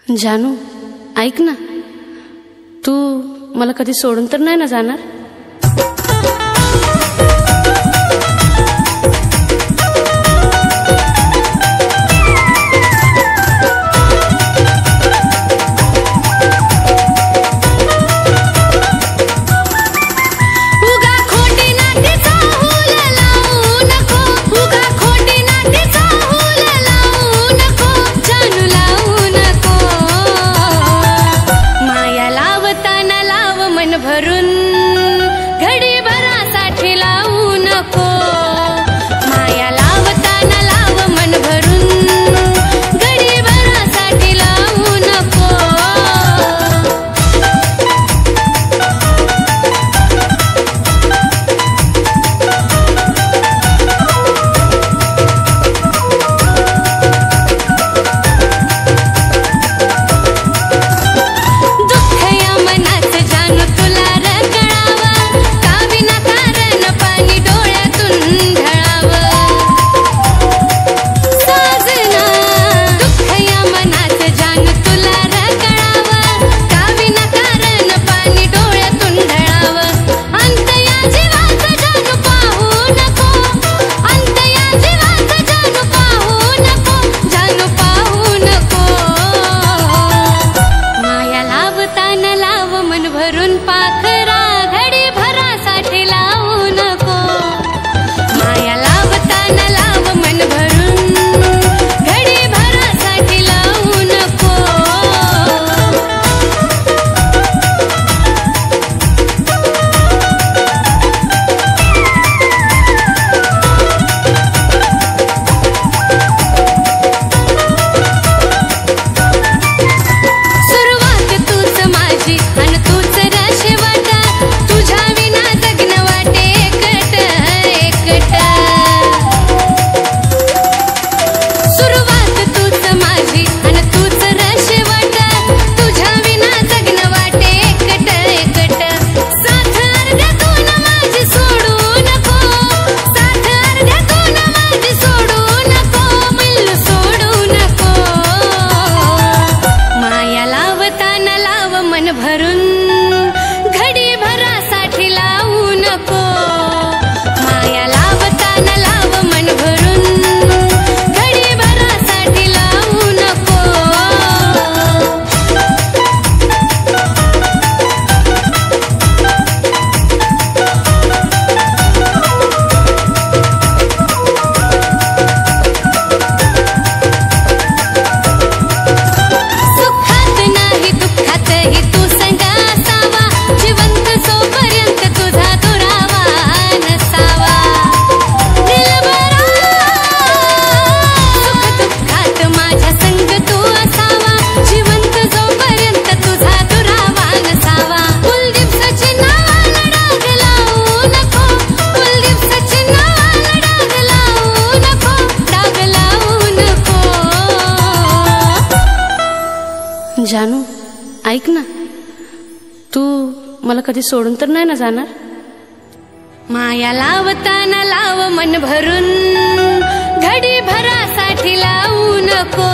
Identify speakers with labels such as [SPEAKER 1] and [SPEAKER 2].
[SPEAKER 1] जानू ऐक ना, तू मला कधी सोडून तर नाही ना जाणार?
[SPEAKER 2] भरून घडी भरासाठी लावू नको, माया लावताना लाव मन भरून घडी भरासाठी लावू नको। भरून पाखरा घडी भरासाठी लावू नको, माया लावताना लाव मन भरून घडी भरासाठी लावू नको। सुरुवात तूच माझी आणि तूच शेवट, तुझ्या विना जगणं वाटे एकट एकट। सुरुवात तूच माझी आणि तूच शेवट, तुझ्या विना जगणं वाटे एकट एकट। साथ अर्ध्यातून माझी सोडू नको, साथ अर्ध्यातून माझी सोडू नको, मिल्लू सोडू नको। माया लावताना लाव मन भरून घडी भरासाठी लावू नको, माया लावताना लाव मन भरून घडी भरासाठी लावू नको। सुखात नाही दुःखातही तू संग असावा, जिवंत जोपर्यंत तुझा दुरावा नसावा। दिलबरा सुख दुःखात माझ्या संग तू असावा, जिवंत जोपर्यंत तुझा दुरावा नसावा। कुलदीप सचिन नावाला डाग लावू नको, कुलदीप सचिन नावाला डाग लावू नको, डाग लावू नको।
[SPEAKER 1] जानू ऐक ना, तू मला कधी सोडून तर नाही ना जाणार?
[SPEAKER 2] माया लावताना लाव मन भरून घडी भरासाठी लावू नको।